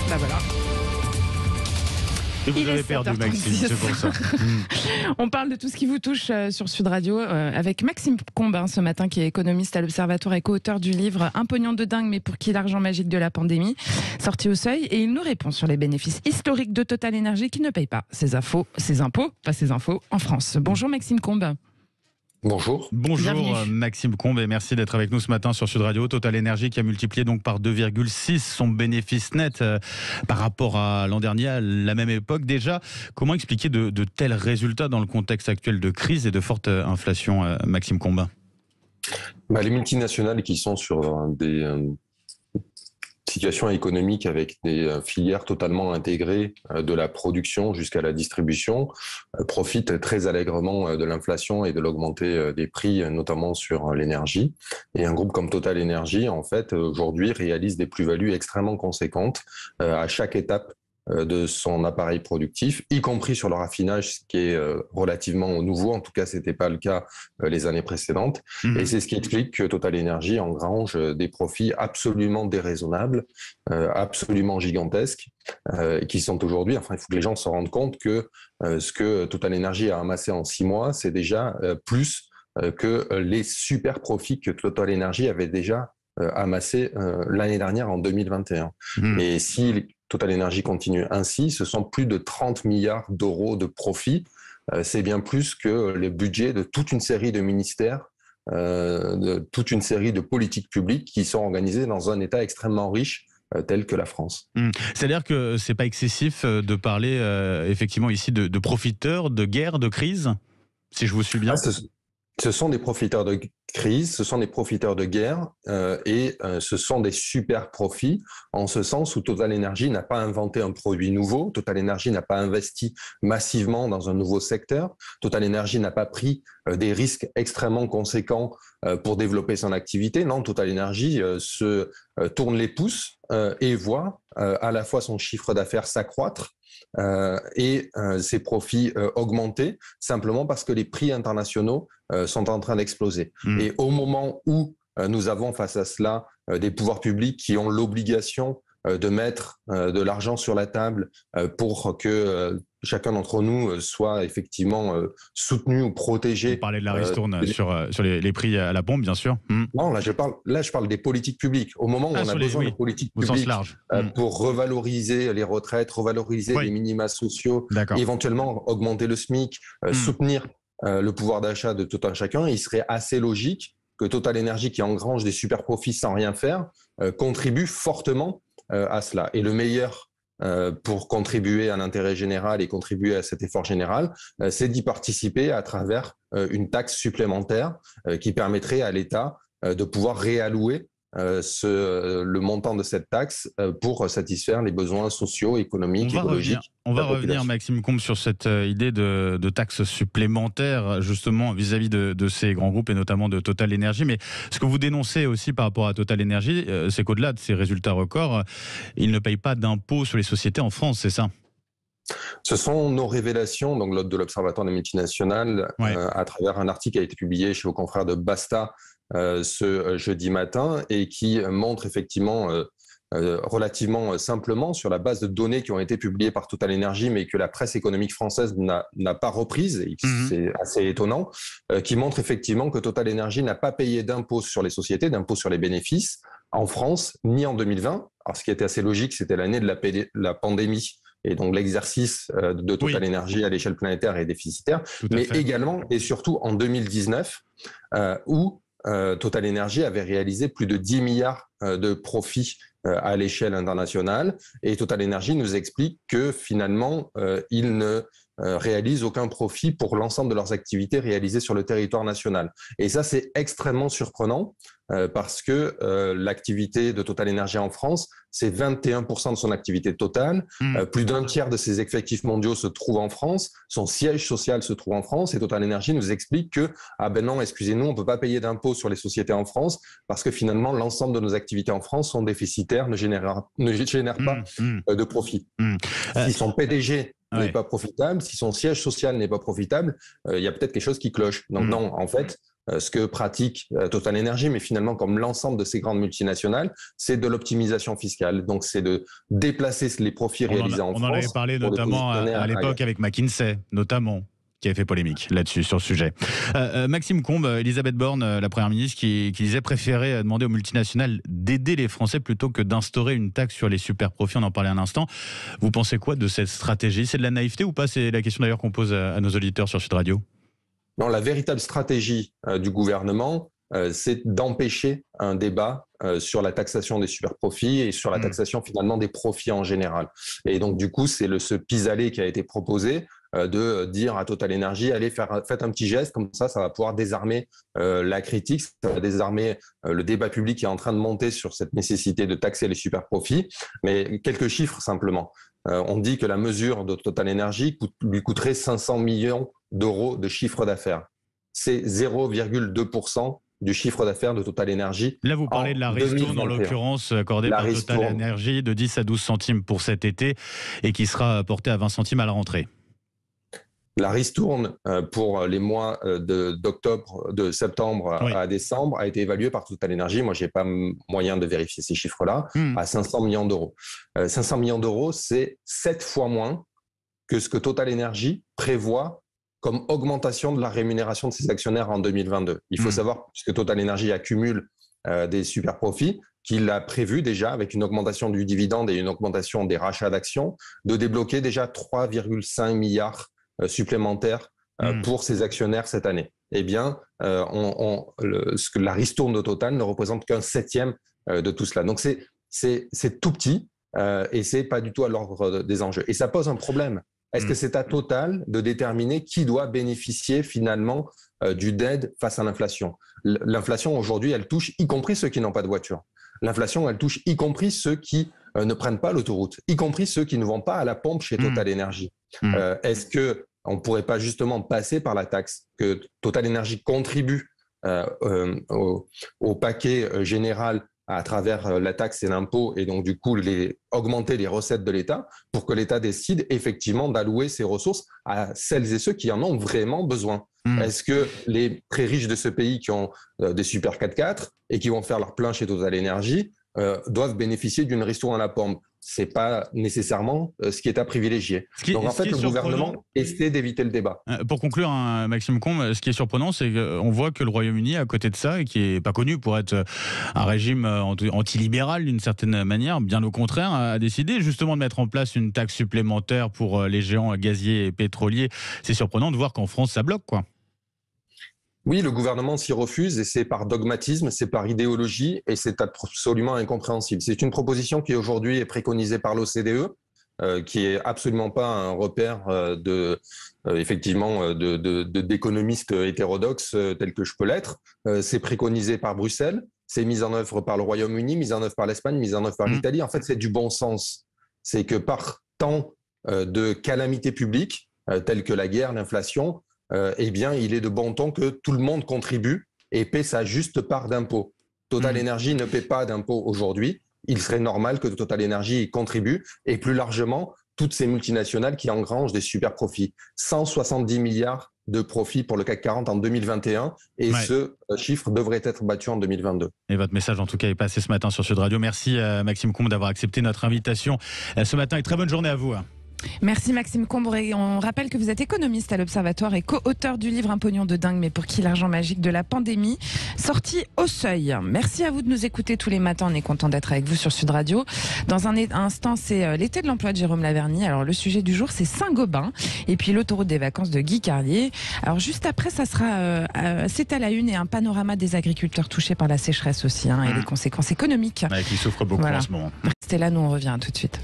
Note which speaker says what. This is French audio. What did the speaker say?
Speaker 1: Bah voilà.
Speaker 2: Et vous avez perdu, Maxime, c'est pour ça.
Speaker 1: On parle de tout ce qui vous touche sur Sud Radio avec Maxime Combe ce matin, qui est économiste à l'Observatoire et co-auteur du livre Un pognon de dingue, mais pour qui l'argent magique de la pandémie, sorti au Seuil. Et il nous répond sur les bénéfices historiques de Total Énergie qui ne paye pas ses infos en France. Bonjour Maxime Combe.
Speaker 3: Bonjour.
Speaker 2: Bonjour
Speaker 1: Bienvenue.
Speaker 2: Maxime Combe et merci d'être avec nous ce matin sur Sud Radio. Total Énergie qui a multiplié donc par 2,6 son bénéfice net par rapport à l'an dernier à la même époque. Déjà, comment expliquer de tels résultats dans le contexte actuel de crise et de forte inflation, Maxime Combe?
Speaker 3: Les multinationales qui sont sur des situations économiques avec des filières totalement intégrées de la production jusqu'à la distribution profitent très allègrement de l'inflation et de l'augmentée des prix, notamment sur l'énergie. Et un groupe comme Total Énergie, en fait, aujourd'hui, réalise des plus-values extrêmement conséquentes à chaque étape de son appareil productif, y compris sur le raffinage, ce qui est relativement nouveau. En tout cas, c'était pas le cas les années précédentes. Et c'est ce qui explique que Total Énergie engrange des profits absolument déraisonnables, absolument gigantesques, qui sont aujourd'hui, il faut que les gens se rendent compte que ce que Total Énergie a amassé en 6 mois, c'est déjà plus que les super profits que Total Énergie avait déjà amassé l'année dernière en 2021. Et si Total Énergie continue ainsi, ce sont plus de 30 milliards d'euros de profits. C'est bien plus que les budgets de toute une série de ministères, de toute une série de politiques publiques qui sont organisées dans un État extrêmement riche tel que la France.
Speaker 2: C'est-à-dire que c'est pas excessif de parler effectivement ici de profiteurs, de guerre, de crise, si je vous suis bien.
Speaker 3: Ce sont des profiteurs de crise, ce sont des profiteurs de guerre et ce sont des super profits en ce sens où Total Énergie n'a pas inventé un produit nouveau, Total Énergie n'a pas investi massivement dans un nouveau secteur, Total Énergie n'a pas pris des risques extrêmement conséquents pour développer son activité. Non, Total Énergie se tourne les pouces et voit à la fois son chiffre d'affaires s'accroître et ses profits augmenter simplement parce que les prix internationaux sont en train d'exploser. Et au moment où nous avons face à cela des pouvoirs publics qui ont l'obligation de mettre de l'argent sur la table pour que chacun d'entre nous soit effectivement soutenu ou protégé.
Speaker 2: Vous parlez de la ristourne sur les prix à la pompe, bien sûr.
Speaker 3: Non, là je parle des politiques publiques. Au moment où on a besoin de politiques publiques pour revaloriser les retraites, revaloriser les minima sociaux, éventuellement augmenter le SMIC, soutenir le pouvoir d'achat de tout un chacun, il serait assez logique que Total Énergie, qui engrange des super profits sans rien faire, contribue fortement à cela. Et le meilleur pour contribuer à l'intérêt général et contribuer à cet effort général, c'est d'y participer à travers une taxe supplémentaire qui permettrait à l'État de pouvoir réallouer le montant de cette taxe pour satisfaire les besoins sociaux, économiques, écologiques.
Speaker 2: On va revenir, Maxime Combe, sur cette idée de taxes supplémentaires, justement, vis-à-vis de ces grands groupes et notamment de Total Énergie. Mais ce que vous dénoncez aussi par rapport à Total Énergie, c'est qu'au-delà de ces résultats records, ils ne payent pas d'impôts sur les sociétés en France, c'est ça ?
Speaker 3: Ce sont nos révélations, donc de l'Observatoire des multinationales, à travers un article qui a été publié chez vos confrères de Basta ce jeudi matin et qui montre effectivement relativement simplement sur la base de données qui ont été publiées par Total Énergie mais que la presse économique française n'a pas reprise, et c'est assez étonnant, qui montre effectivement que Total Énergie n'a pas payé d'impôts sur les sociétés, d'impôts sur les bénéfices en France, ni en 2020. Alors ce qui était assez logique, c'était l'année de la pandémie. Et donc l'exercice de Total Énergie à l'échelle planétaire est déficitaire, mais également et surtout en 2019, où Total Énergie avait réalisé plus de 10 milliards de profits à l'échelle internationale. Et Total Énergie nous explique que finalement, ils ne réalisent aucun profit pour l'ensemble de leurs activités réalisées sur le territoire national. Et ça, c'est extrêmement surprenant parce que l'activité de Total Énergie en France, c'est 21% de son activité totale. Plus d'un tiers de ses effectifs mondiaux se trouvent en France. Son siège social se trouve en France. Et Total Énergie nous explique que, ah ben non, excusez-nous, on peut pas payer d'impôts sur les sociétés en France parce que finalement, l'ensemble de nos activités en France sont déficitaires, ne génèrent pas de profit. Si son PDG n'est pas profitable, si son siège social n'est pas profitable, il y a peut-être quelque chose qui cloche. Donc non, en fait, ce que pratique Total Energy, mais finalement comme l'ensemble de ces grandes multinationales, c'est de l'optimisation fiscale. Donc c'est de déplacer les profits réalisés en France.
Speaker 2: On en avait parlé notamment à l'époque avec McKinsey, notamment, qui avait fait polémique là-dessus, sur le sujet. Maxime Combes, Elisabeth Borne, la Première ministre, qui disait préférer demander aux multinationales d'aider les Français plutôt que d'instaurer une taxe sur les super profits. On en parlait un instant. Vous pensez quoi de cette stratégie? C'est de la naïveté ou pas? C'est la question d'ailleurs qu'on pose à nos auditeurs sur Sud Radio.
Speaker 3: Non, la véritable stratégie du gouvernement, c'est d'empêcher un débat sur la taxation des superprofits et sur la taxation finalement des profits en général. Et donc du coup, c'est ce pis-aller qui a été proposé de dire à Total Energy, allez, faites un petit geste, comme ça va pouvoir désarmer la critique, ça va désarmer le débat public qui est en train de monter sur cette nécessité de taxer les superprofits. Mais quelques chiffres simplement. On dit que la mesure de Total Energy lui coûterait 500 millions d'euros de chiffre d'affaires. C'est 0,2% du chiffre d'affaires de Total Energy.
Speaker 2: Là, vous parlez de la ristourne, en l'occurrence, accordée par Total Energy de 10 à 12 centimes pour cet été et qui sera portée à 20 centimes à la rentrée.
Speaker 3: La ristourne pour les mois de septembre à décembre a été évaluée par Total Energy. Moi, je n'ai pas moyen de vérifier ces chiffres-là, à 500 millions d'euros. 500 millions d'euros, c'est 7 fois moins que ce que Total Energy prévoit comme augmentation de la rémunération de ses actionnaires en 2022. Il faut savoir, puisque Total Energy accumule des super profits, qu'il a prévu déjà, avec une augmentation du dividende et une augmentation des rachats d'actions, de débloquer déjà 3,5 milliards supplémentaires pour ses actionnaires cette année. Eh bien, la ristourne de Total ne représente qu'un septième de tout cela. Donc, c'est tout petit et c'est pas du tout à l'ordre des enjeux. Et ça pose un problème. Est-ce que c'est à Total de déterminer qui doit bénéficier finalement du DED face à l'inflation? L'inflation aujourd'hui, elle touche y compris ceux qui n'ont pas de voiture. L'inflation, elle touche y compris ceux qui ne prennent pas l'autoroute, y compris ceux qui ne vont pas à la pompe chez Total Energy. Est-ce qu'on ne pourrait pas justement passer par la taxe que Total Energy contribue au paquet général à travers la taxe et l'impôt, et donc du coup augmenter les recettes de l'État pour que l'État décide effectivement d'allouer ses ressources à celles et ceux qui en ont vraiment besoin. Est-ce que les très riches de ce pays qui ont des super 4x4 et qui vont faire leur plein chez Total Energy doivent bénéficier d'une ristourne à la pompe? C'est pas nécessairement ce qui est à privilégier. Donc en fait, le gouvernement essaie d'éviter le débat.
Speaker 2: Pour conclure, Maxime Combes, ce qui est surprenant, c'est qu'on voit que le Royaume-Uni, à côté de ça, et qui n'est pas connu pour être un régime antilibéral d'une certaine manière, bien au contraire, a décidé justement de mettre en place une taxe supplémentaire pour les géants gaziers et pétroliers. C'est surprenant de voir qu'en France, ça bloque, quoi.
Speaker 3: Oui, le gouvernement s'y refuse et c'est par dogmatisme, c'est par idéologie et c'est absolument incompréhensible. C'est une proposition qui aujourd'hui est préconisée par l'OCDE, qui est absolument pas un repère d'économistes hétérodoxes tels que je peux l'être. C'est préconisé par Bruxelles, c'est mis en œuvre par le Royaume-Uni, mis en œuvre par l'Espagne, mis en œuvre par l'Italie. En fait, c'est du bon sens. C'est que par temps de calamités publiques telles que la guerre, l'inflation, eh bien, il est de bon ton que tout le monde contribue et paie sa juste part d'impôt. Total Energy ne paie pas d'impôt aujourd'hui. Il serait normal que Total Energy y contribue et plus largement toutes ces multinationales qui engrangent des super profits. 170 milliards de profits pour le CAC 40 en 2021 et ce chiffre devrait être battu en 2022.
Speaker 2: Et votre message en tout cas est passé ce matin sur Sud Radio. Merci Maxime Combes d'avoir accepté notre invitation ce matin et très bonne journée à vous.
Speaker 1: Merci Maxime Combes. On rappelle que vous êtes économiste à l'Observatoire et co-auteur du livre Un pognon de dingue, mais pour qui l'argent magique de la pandémie, sorti au Seuil. Merci à vous de nous écouter tous les matins. On est content d'être avec vous sur Sud Radio. Dans un instant, c'est l'été de l'emploi de Jérôme Laverny. Alors le sujet du jour, c'est Saint-Gobain et puis l'autoroute des vacances de Guy Carlier. Alors juste après, ça sera c'est à la une et un panorama des agriculteurs touchés par la sécheresse aussi et les conséquences économiques.
Speaker 2: Qui souffrent beaucoup en ce moment.
Speaker 1: Restez là, nous on revient tout de suite.